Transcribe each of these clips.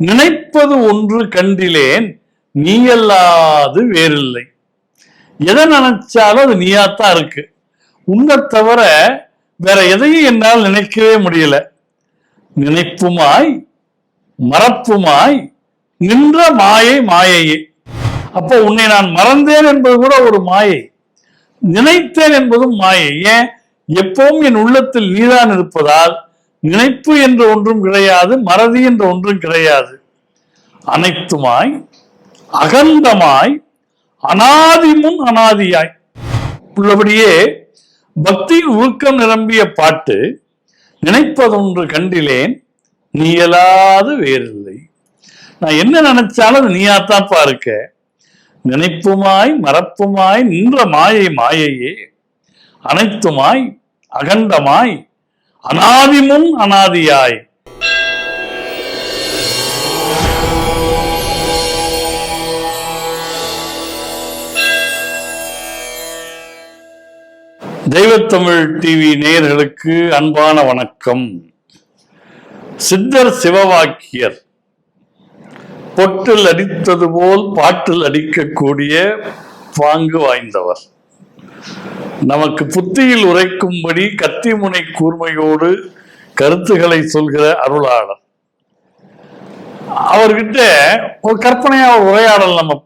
நினைப்பது ஒன்று கண்டிலேன் நீயல்லாது வேறில்லை. எதை நினைச்சாலும் அது நீயாத்தான் இருக்கு. உன்னை தவிர வேற எதையும் என்னால் நினைக்கவே முடியல. நினைப்புமாய் மறப்புமாய் நின்ற மாயை மாயையே. அப்போ உன்னை நான் மறந்தேன் என்பது கூட ஒரு மாயை, நினைத்தேன் என்பதும் மாயை. ஏன்? எப்பவும் என் உள்ளத்தில் நீதான் இருப்பதால் நினைப்பு என்ற ஒன்றும் கிடையாது, மறதி என்ற ஒன்றும் கிடையாது. அனைத்துமாய் அகண்டமாய் அனாதிமுன் அனாதியாய் உள்ளபடியே பக்தியின் ஊக்கம் நிரம்பிய பாட்டு. நினைப்பதொன்று கண்டிலேன் நீயலாது வேறில்லை. நான் என்ன நினைச்சாலும் அது நீயாத்தாப்பா இருக்க. நினைப்புமாய் மறப்புமாய் நின்ற மாயை மாயையே. அனைத்துமாய் அகண்டமாய் அனாதிமுன் அனாதியாய். தெய்வத்தமிழ் டிவி நேயர்களுக்கு அன்பான வணக்கம். சித்தர் சிவவாக்கியர் பொட்டில் அடித்தது போல் பாட்டில் அடிக்கக்கூடிய பாங்கு வாய்ந்தவர். நமக்கு புத்தியில் உரைக்கும்படி கத்திமுனை கூர்மையோடு கருத்துக்களை சொல்கிற அருளாளர். அவர்கிட்ட ஒரு கற்பனையா ஒரு உரையாடல் நம்ம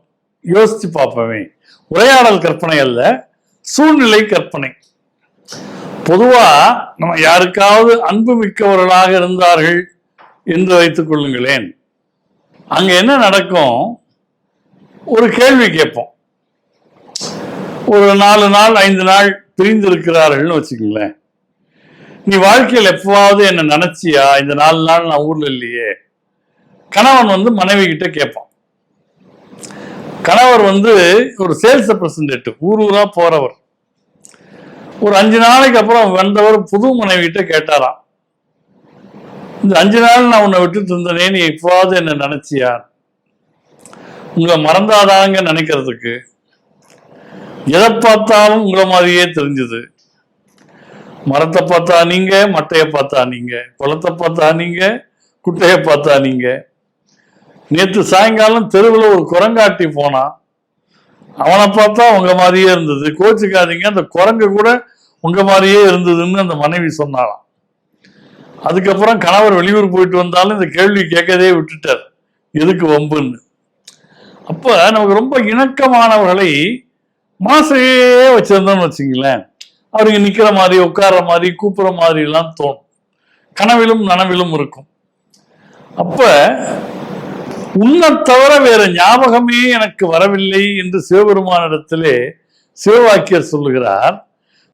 யோசிச்சு பார்ப்போமே. உரையாடல் கற்பனை அல்ல, சூழ்நிலை கற்பனை. பொதுவா நம்ம யாருக்காவது அன்பு மிக்கவர்களாக இருந்தார்கள் என்று வைத்துக் கொள்ளுங்களேன். அங்க என்ன நடக்கும்? ஒரு கேள்வி கேட்போம். ஒரு 4 நாள் 5 நாள் பிரிந்து இருக்கிறார்கள்னு வச்சுக்கோங்களேன். நீ வாழ்க்கையில் எப்பவாவது என்ன நினைச்சியா? இந்த 4 நாள் நான் ஊர்ல இல்லையே. கணவன் மனைவி கிட்ட கேட்பான். கணவர் ஒரு சேல்ஸ் ரெப்ரசன்டேட்டிவ், ஊரா போறவர். ஒரு 5 நாளைக்கு அப்புறம் வந்தவர் புது மனைவி கிட்ட கேட்டாராம், இந்த 5 நாள் நான் உன்னை விட்டுட்டு இருந்தனே, நீ எப்பவாவது என்ன நினைச்சியா? உங்களை மறந்தாதாங்க நினைக்கிறதுக்கு. எதை பார்த்தாலும் உங்களை மாதிரியே தெரிஞ்சது. மரத்தை பார்த்தா நீங்க, மட்டையை பார்த்தா நீங்க, குளத்தை பார்த்தா நீங்க, குட்டையை பார்த்தா நீங்க. நேற்று சாயங்காலம் தெருவில் ஒரு குரங்காட்டி போனான். அவனை பார்த்தா உங்க மாதிரியே இருந்தது. கோச்சுக்காதீங்க, அந்த குரங்கு கூட உங்க மாதிரியே இருந்ததுன்னு அந்த மனைவி சொன்னாலாம். அதுக்கப்புறம் கணவர் வெளியூர் போயிட்டு வந்தாலும் இந்த கேள்வி கேட்கதே விட்டுட்டார், எதுக்கு வம்புன்னு. அப்ப நமக்கு ரொம்ப இணக்கமானவர்களை மனசையே வச்சிருந்தோம்னு வச்சுங்களேன், அவருக்கு நிக்கிற மாதிரி, உட்கார்ற மாதிரி, கூப்பிடுற மாதிரி எல்லாம் தோணும். கனவிலும் நனவிலும் இருக்கும். அப்ப உன்னை தவிர வேற ஞாபகமே எனக்கு வரவில்லை என்று சிவபெருமானிடத்திலே சிவவாக்கியர் சொல்லுகிறார்.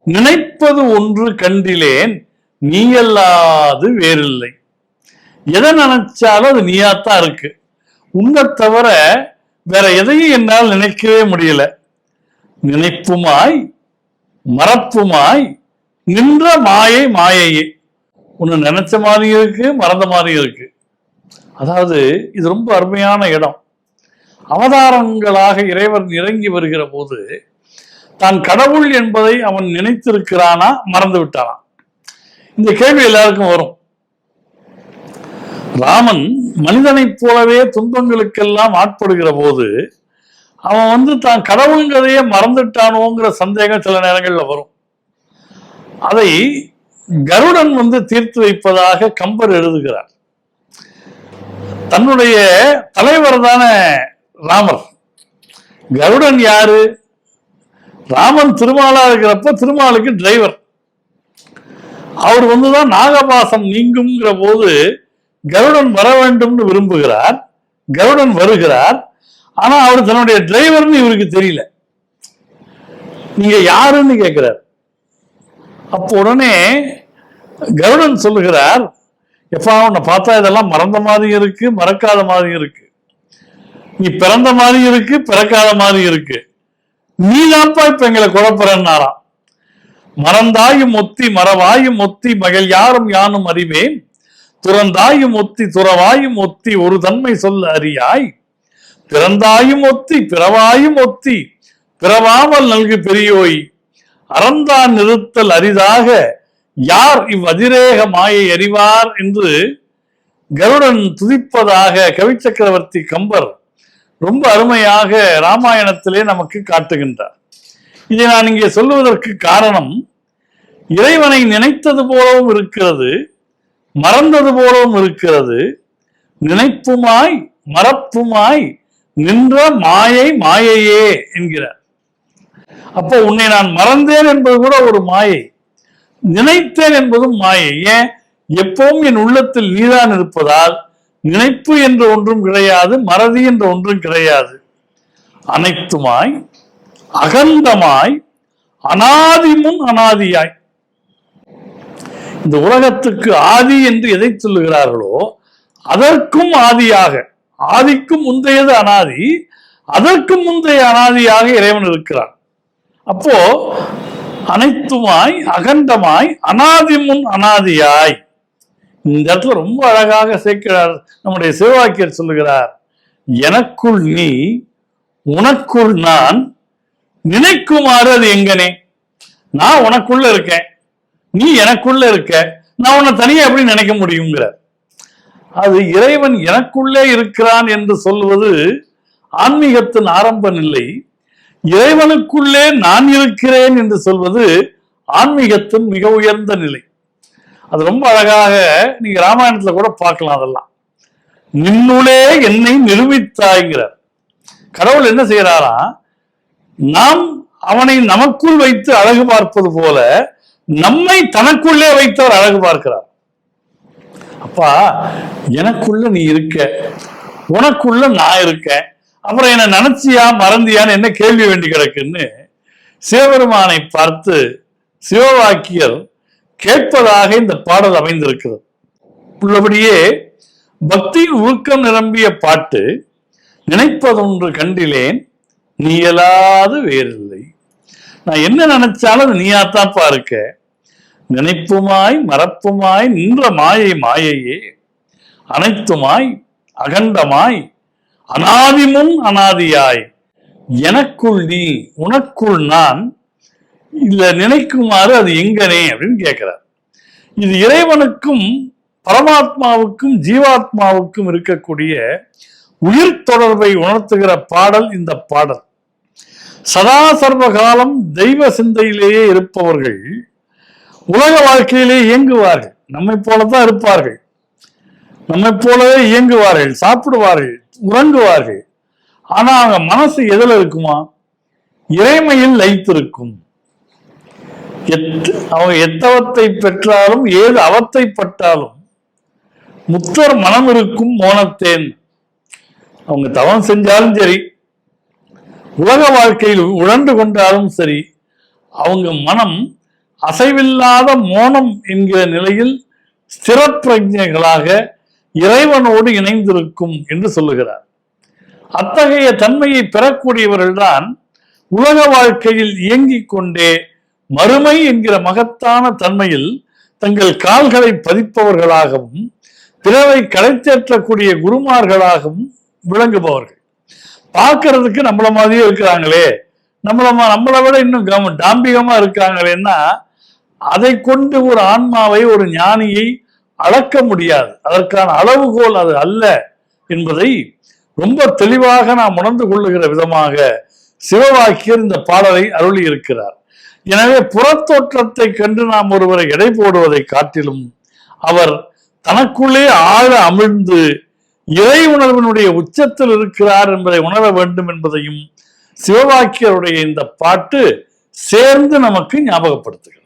நினைப்பது ஒன்று கண்டிலேன் நீயல்லாது வேறில்லை. எதை நினைச்சாலும் அது நீயாத்தான் இருக்கு. உன்னை தவிர வேற எதையும் என்னால் நினைக்கவே முடியல. நினைப்புமாய் மறப்புமாய் நின்ற மாயை மாயையே. ஒன்னு நினைச்ச மாதிரி இருக்கு, மறந்த மாதிரி இருக்கு. அதாவது இது ரொம்ப அருமையான இடம். அவதாரங்களாக இறைவன் இறங்கி வருகிற போது தான் கடவுள் என்பதை அவன் நினைத்திருக்கிறானா, மறந்து விட்டானா? இந்த கேள்வி எல்லாருக்கும் வரும். ராமன் மனிதனைப் போலவே துன்பங்களுக்கெல்லாம் ஆட்படுகிற போது அவன் தான் கடவுள்ங்கிறதையே மறந்துட்டானோங்கிற சந்தேகம் சில நேரங்கள்ல வரும். அதை கருடன் தீர்த்து வைப்பதாக கம்பர் எழுதுகிறார். தன்னுடைய தலைவர் தானே ராமர். கருடன் யாரு? ராமன் திருமாலா இருக்கிறப்ப திருமாலுக்கு டிரைவர். அவர் தான் நாகபாசம் நீங்குங்கிற போது கருடன் வர வேண்டும்னு விரும்புகிறார். கருடன் வருகிறார். ஆனா அவர் தன்னுடைய டிரைவர்னு இவருக்கு தெரியல. நீங்க யாருன்னு கேட்கிறார். அப்போ உடனே கருடன் சொல்லுகிறார், எப்பா உன்னை பார்த்தா இதெல்லாம் மறந்த மாதிரி இருக்கு, மறக்காத மாதிரி இருக்கு. நீ பிறந்த மாதிரி இருக்கு, பிறக்காத மாதிரி இருக்கு. நீதான்ப்பா இப்ப எங்களை குழப்பறாராம். மறந்தாயும் ஒத்தி மறவாயும் ஒத்தி மகள் யாரும் யானும் அறிவேன், துறந்தாயும் ஒத்தி துறவாயும் ஒத்தி ஒரு தன்மை சொல்ல அறியாய், பிறந்தாயும் ஒத்தி பிறவாயும் ஒத்தி பிறவாமல் நல்கு பெரியோய், அறந்தான் நிறுத்தல் அரிதாக யார் இவ்வதிரேக மாயை அறிவார் என்று கருடன் துதிப்பதாக கவி சக்கரவர்த்தி கம்பர் ரொம்ப அருமையாக ராமாயணத்திலே நமக்கு காட்டுகின்றார். இதை நான் இங்கே சொல்லுவதற்கு காரணம், இறைவனை நினைத்தது போலவும் இருக்கிறது, மறந்தது போலவும் இருக்கிறது. நினைப்புமாய் மறப்புமாய் நின்ற மாயை மாயையே என்கிறார். அப்போ உன்னை நான் மறந்தேன் என்பது கூட ஒரு மாயை, நினைத்தேன் என்பதும் மாயை. ஏன்? எப்பவும் என் உள்ளத்தில் நீதான் இருப்பதால் நினைப்பு என்ற ஒன்றும் கிடையாது, மறதி என்ற ஒன்றும் கிடையாது. அனைத்துமாய் அகண்டமாய் அனாதி முன் அனாதியாய். இந்த உலகத்துக்கு ஆதி என்று எதை சொல்லுகிறார்களோ அதற்கும் ஆதியாக, ஆதிக்கும் முந்தையது அனாதி, அதற்கும் முந்தைய அனாதியாக இறைவன் இருக்கிறான். அப்போ அனைத்துமாய் அகண்டமாய் அனாதி முன் அனாதியாய். இந்த இடத்துல ரொம்ப அழகாக சேர்க்கிறார் நம்முடைய சிவவாக்கியர் சொல்லுகிறார், எனக்குள் நீ உனக்குள் நான் நினைக்குமாறு அது எங்கனே. நான் உனக்குள்ள இருக்கேன், நீ எனக்குள்ள இருக்க, நான் உன்னை தனியா எப்படி நினைக்க முடியுங்கிறார். அது இறைவன் எனக்குள்ளே இருக்கிறான் என்று சொல்வது ஆன்மீகத்தின் ஆரம்ப நிலை. இறைவனுக்குள்ளே நான் இருக்கிறேன் என்று சொல்வது ஆன்மீகத்தின் மிக உயர்ந்த நிலை. அது ரொம்ப அழகாக நீங்க ராமாயணத்துல கூட பார்க்கலாம். அதெல்லாம் நின்னுளே என்னை நிரூபித்தாய்கிறார். கடவுள் என்ன செய்யறாரா, நாம் அவனை நமக்குள் வைத்து அழகு பார்ப்பது போல நம்மை தனக்குள்ளே வைத்தவர் அழகு பார்க்கிறார். அப்பா, எனக்குள்ள நீ இருக்க, உனக்குள்ள நான் இருக்கேன், அப்புறம் என்ன நினைச்சியா மறந்தியான்னு என்ன கேள்வி வேண்டி கிடக்குன்னு சிவபெருமானை பார்த்து சிவவாக்கியர் கேட்பதாக இந்த பாடல் அமைந்திருக்கிறது. உள்ளபடியே பக்தியின் உருக்கம் நிரம்பிய பாட்டு. நினைப்பதொன்று கண்டிலேன் நீயலாது வேறில்லை. நான் என்ன நினைச்சாலும் நீயாத்தாப்பா இருக்க. நினைப்புமாய் மறப்புமாய் நின்ற மாயை மாயையே. அனைத்துமாய் அகண்டமாய் அனாதிமுன் அனாதியாய். எனக்குள் நீ உனக்குள் நான் இல்ல நினைக்குமாறு அது எங்கனே அப்படின்னு கேட்கிறார். இது இறைவனுக்கும் பரமாத்மாவுக்கும் ஜீவாத்மாவுக்கும் இருக்கக்கூடிய உயிர் தொடர்பை உணர்த்துகிற பாடல் இந்த பாடல். சதா சர்வ காலம் தெய்வ சிந்தையிலேயே இருப்பவர்கள் உலக வாழ்க்கையிலே இயங்குவார்கள். நம்மை போலதான் இருப்பார்கள், நம்மை போலவே இயங்குவார்கள், சாப்பிடுவார்கள், உறங்குவார்கள். ஆனா அவங்க மனசு எதுல இருக்குமா? இறைமையில் லயித்திருக்கும். அவங்க எத்தவத்தை பெற்றாலும் ஏது அவத்தை பட்டாலும் முத்தர் மனம் இருக்கும் மோனத்தேன். அவங்க தவம் செஞ்சாலும் சரி, உலக வாழ்க்கையில் உழன்று கொண்டாலும் சரி, அவங்க மனம் அசைவில்லாத மோனம் என்கிற நிலையில் ஸ்திர பிரஜைகளாக இறைவனோடு இணைந்திருக்கும் என்று சொல்லுகிறார். அத்தகைய தன்மையை பெறக்கூடியவர்கள்தான் உலக வாழ்க்கையில் இயங்கிக் கொண்டே மறுமை என்கிற மகத்தான தன்மையில் தங்கள் கால்களை பதிப்பவர்களாகவும் பிறரை கடைத்தேற்றக்கூடிய குருமார்களாகவும் விளங்குபவர்கள். பார்க்கறதுக்கு நம்மள மாதிரியே இருக்கிறாங்களே, நம்மளை விட இன்னும் டாம்பிகமா இருக்காங்களேன்னா அதை கொண்டு ஒரு ஆன்மாவை, ஒரு ஞானியை அளக்க முடியாது. அதற்கான அளவுகோல் அது அல்ல என்பதை ரொம்ப தெளிவாக நாம் உணர்ந்து கொள்ளுகிற விதமாக சிவவாக்கியர் இந்த பாடலை அருளி இருக்கிறார். எனவே புறத்தோற்றத்தை கண்டு நாம் ஒருவரை எடை போடுவதை காட்டிலும் அவர் தனக்குள்ளே ஆழ அமிழ்ந்து இறை உணர்வினுடைய உச்சத்தில் இருக்கிறார் என்பதை உணர வேண்டும் என்பதையும் சிவவாக்கியருடைய இந்த பாட்டு சேர்ந்து நமக்கு ஞாபகப்படுத்துகிறது.